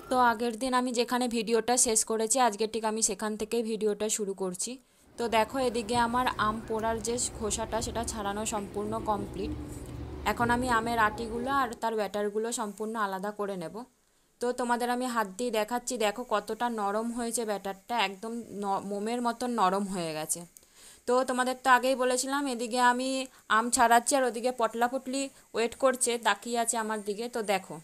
তো আগের দিন আমি যেখানে ভিডিওটা শেষ করেছি আজকে ঠিক আমি সেখান থেকেই ভিডিওটা শুরু করছি। তো দেখো এদিকে আমার আম পোড়ার যে খোসাটা সেটা ছাড়ানো সম্পূর্ণ কমপ্লিট। এখন আমি আমের আটিগুলো আর তার ব্যাটারগুলো সম্পূর্ণ আলাদা করে নেব। তো তোমাদের আমি হাত দিয়ে দেখাচ্ছি, দেখো কতটা নরম হয়েছে ব্যাটারটা, একদম মোমের মতন নরম হয়ে গেছে। তো তোমাদের তো আগেই বলেছিলাম এদিকে আমি আম ছাড়াচ্ছি আর ওদিকে পটলা পুটলি ওয়েট করছে, তাকিয়ে আছে আমার দিকে। তো দেখো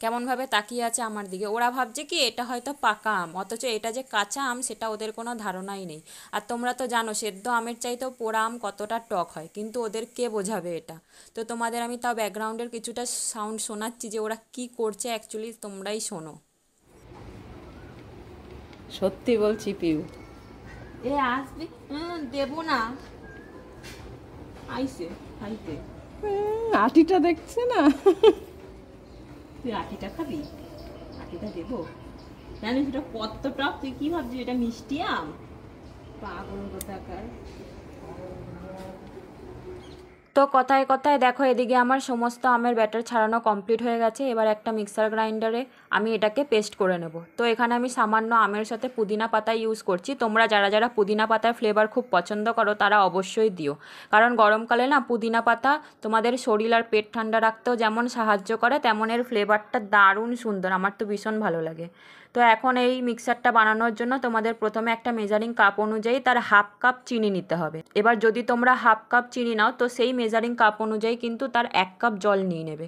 কেমনভাবে তাকিয়ে আছে আমার দিকে, ওরা ভাবছে কি এটা হয়তো পাকা আম, অথচ এটা যে কাঁচা আম সেটা ওদের কোনো ধারণাই নেই। আর তোমরা তো জানো সেদ্ধ আমের চাইতেও পোড়া আম কতটা টক হয়, কিন্তু ওদের কে বোঝাবে এটা। তো তোমাদের আমি তাও ব্যাকগ্রাউন্ডের কিছুটা সাউন্ড শোনাচ্ছি যে ওরা কি করছে, অ্যাকচুয়ালি তোমরাই শোনো। সত্যি বলছি পিউ। এ আসবি, দেবো না, আইসে খাইতে। আটিটা দেখছে না? তুই আটিটা খাবি? আটিটা দেবো? জানিস এটা কত টক, তুই কি ভাবছিস এটা মিষ্টি আম? পাগল কোথাকার। তো কথায় কথায় দেখো এদিকে আমার সমস্ত আমের ব্যাটার ছাড়ানো কমপ্লিট হয়ে গেছে। এবার একটা মিক্সার গ্রাইন্ডারে আমি এটাকে পেস্ট করে নেব। তো এখানে আমি সামান্য আমের সাথে পুদিনা পাতা ইউজ করছি। তোমরা যারা যারা পুদিনা পাতার ফ্লেভার খুব পছন্দ করো তারা অবশ্যই দিও, কারণ গরমকালে না পুদিনা পাতা তোমাদের শরীর আর পেট ঠান্ডা রাখতেও যেমন সাহায্য করে, তেমন এর ফ্লেভারটা দারুণ সুন্দর, আমার তো ভীষণ ভালো লাগে। তো এখন এই মিক্সারটা বানানোর জন্য তোমাদের প্রথমে একটা মেজারিং কাপ অনুযায়ী তার হাফ কাপ চিনি নিতে হবে। এবার যদি তোমরা হাফ কাপ চিনি নাও তো সেই মেজারিং কাপ অনুযায়ী কিন্তু তার 1 কাপ জল নিয়ে নেবে।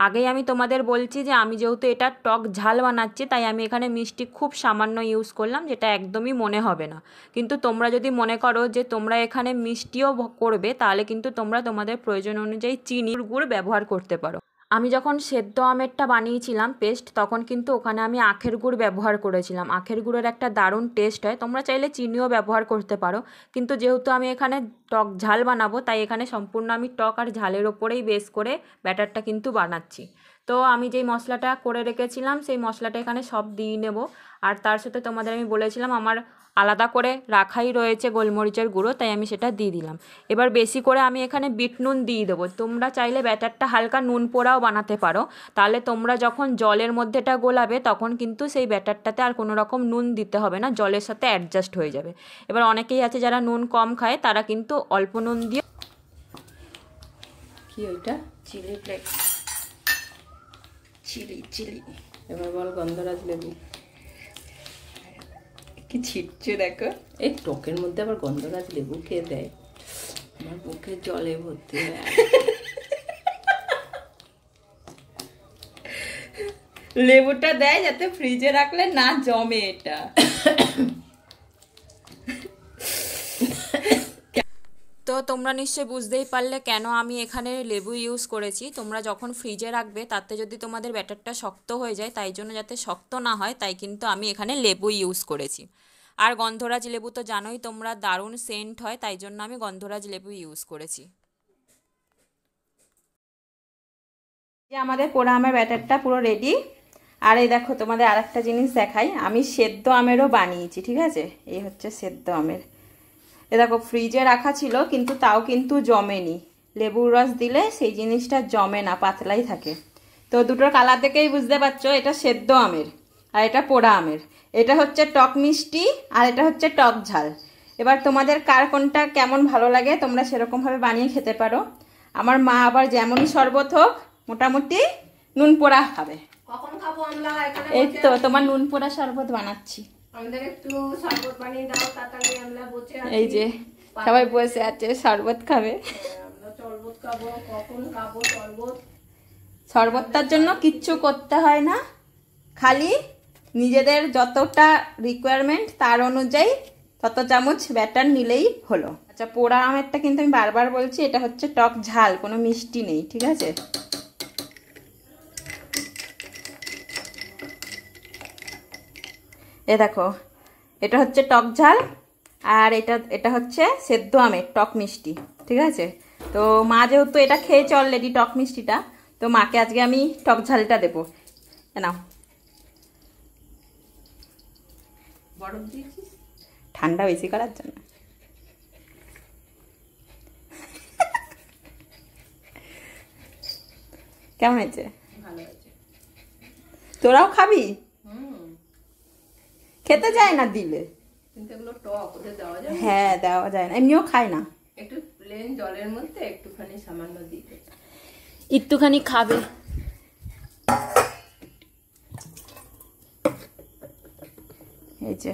আগেই আমি তোমাদের বলছি যে আমি যেহেতু এটা টক ঝাল বানাচ্ছি তাই আমি এখানে মিষ্টি খুব সামান্য ইউজ করলাম, যেটা একদমই মনে হবে না। কিন্তু তোমরা যদি মনে করো যে তোমরা এখানে মিষ্টিও করবে তাহলে কিন্তু তোমরা তোমাদের প্রয়োজন অনুযায়ী চিনির গুড় ব্যবহার করতে পারো। আমি যখন সেদ্ধ আমেরটা বানিয়েছিলাম পেস্ট, তখন কিন্তু ওখানে আমি আখের গুড় ব্যবহার করেছিলাম। আখের গুড়ের একটা দারুণ টেস্ট হয়, তোমরা চাইলে চিনিও ব্যবহার করতে পারো। কিন্তু যেহেতু আমি এখানে টক ঝাল বানাবো তাই এখানে সম্পূর্ণ আমি টক আর ঝালের ওপরেই বেস করে ব্যাটারটা কিন্তু বানাচ্ছি। তো আমি যেই মশলাটা করে রেখেছিলাম সেই মশলাটা এখানে সব দিয়ে নেব। আর তার সাথে তোমাদের আমি বলেছিলাম আমার আলাদা করে রাখাই রয়েছে গোলমরিচের গুঁড়ো, তাই আমি সেটা দিয়ে দিলাম। এবার বেশি করে আমি এখানে বিট নুন দিয়ে দেবো। তোমরা চাইলে ব্যাটারটা হালকা নুন পোড়াও বানাতে পারো, তাহলে তোমরা যখন জলের মধ্যেটা গোলাবে তখন কিন্তু সেই ব্যাটারটাতে আর কোনো রকম নুন দিতে হবে না, জলের সাথে অ্যাডজাস্ট হয়ে যাবে। এবার অনেকেই আছে যারা নুন কম খায়, তারা কিন্তু অল্প নুন দিয়ে। কি ওইটা? Chilli flakes, chilli chilli. এবার বল গন্ধরাজ লেবু। কি ছিটছে দেখো, এই টকের মধ্যে আবার গন্ধরাজ লেবু খেয়ে দেয়, আমার মুখে জলে ভর্তি হয়ে আসে। লেবুটা দেয় যাতে ফ্রিজে রাখলে না জমে এটা। তো তোমরা নিশ্চয়ই বুঝতেই পারলে কেন আমি এখানে লেবু ইউজ করেছি। তোমরা যখন ফ্রিজে রাখবে তাতে যদি তোমাদের ব্যাটারটা শক্ত হয়ে যায়, তাই জন্য যাতে শক্ত না হয় তাই কিন্তু আমি এখানে লেবু ইউজ করেছি। আর গন্ধরাজ লেবু তো জানোই তোমরা, দারুণ সেন্ট হয়, তাই জন্য আমি গন্ধরাজ লেবু ইউজ করেছি। যে আমাদের পোড়া আমের ব্যাটারটা পুরো রেডি। আর এই দেখো তোমাদের আর একটা জিনিস দেখাই, আমি সেদ্ধ আমেরও বানিয়েছি, ঠিক আছে? এই হচ্ছে সেদ্ধ আমের। এ দেখো ফ্রিজে রাখা ছিল কিন্তু তাও কিন্তু জমেনি, লেবুর রস দিলে সেই জিনিসটা জমে না, পাতলাই থাকে। তো দুটোর কালার দেখেই বুঝতে পারছো এটা সেদ্ধ আমের আর এটা পোড়া আমের। এটা হচ্ছে টক মিষ্টি আর এটা হচ্ছে টক ঝাল। এবার তোমাদের কার কোনটা কেমন ভালো লাগে তোমরা সেরকমভাবে বানিয়ে খেতে পারো। আমার মা আবার যেমনই শরবত হোক মোটামুটি নুন পোড়া খাবে। কখন খাবো আমরা? এখানে এই তো তোমার নুন পোড়া শরবত বানাচ্ছি। আমাদের একটু শরবত বানিয়ে দাও তাড়াতাড়ি, আমরা বসে আছি। এই যে সবাই বসে আছে শরবত খাবে। আমরা শরবত খাবো, কখন খাবো শরবত? শরবতটার জন্য কিচ্ছু করতে হয় না, খালি নিজেদের যতটা রিকোয়ারমেন্ট তার অনুযায়ী তত চামচ ব্যাটার নিলেই হলো। আচ্ছা পোড়া আমেরটা কিন্তু আমি বারবার বলছি এটা হচ্ছে টক ঝাল, কোনো মিষ্টি নেই, ঠিক আছে? এ দেখো এটা হচ্ছে টক ঝাল আর এটা এটা হচ্ছে সেদ্ধ আমের টক মিষ্টি, ঠিক আছে? তো মা যেহেতু এটা খেয়েছে অলরেডি টক মিষ্টিটা, তো মাকে আজকে আমি টক ঝালটা দেবো। নাও। বরফ দিয়েছিস? ঠান্ডা বেশি করার জন্য। কেমন হয়েছে? ভালো আছে। তোরাও খাবি? খেতে চায় না দিলে। কিন্তু এগুলো টক, ওদের দেওয়া যায়? হ্যাঁ দেওয়া যায় না, এমনিও খায় না। একটু প্লেন জলের মধ্যে একটুখানি সামান্য দিতে। একটুখানি খাবে। এই যে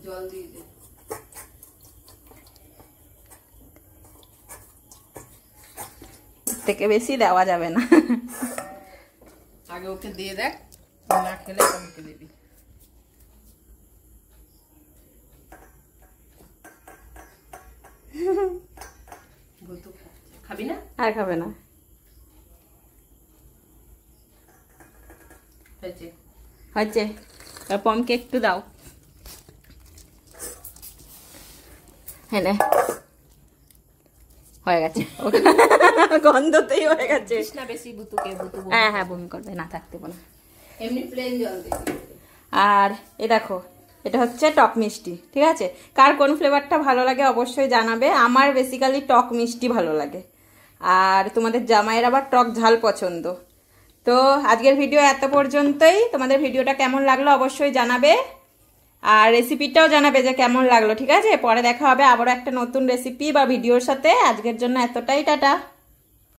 জল দিয়ে দে। থেকে বেশি দেওয়া যাবে না। আগে ওকে দিয়ে দেখ, না খেলে আমাকে দিবি। খাবি না? আর খাবে না। হচ্ছে পমকে একটু দাও। হ্যাঁ না হয়ে গেছে, গন্ধতেই হয়ে গেছে। না বেশি বুতুকে, বুতু হ্যাঁ হ্যাঁ বমি করবে, না থাকতে না। এমনি প্লেন জল দিবি। আর এ দেখো, এটা হচ্ছে টক মিষ্টি, ঠিক আছে? কার কোন ফ্লেভারটা ভালো লাগে অবশ্যই জানাবে। আমার বেসিক্যালি টক মিষ্টি ভালো লাগে, আর তোমাদের জামাইয়ের আবার টক ঝাল পছন্দ। তো আজকের ভিডিও এত পর্যন্তই। তোমাদের ভিডিওটা কেমন লাগলো অবশ্যই জানাবে, আর রেসিপিটাও জানাবে যে কেমন লাগলো, ঠিক আছে? পরে দেখা হবে আবারও একটা নতুন রেসিপি বা ভিডিওর সাথে। আজকের জন্য এতটাই, টাটা।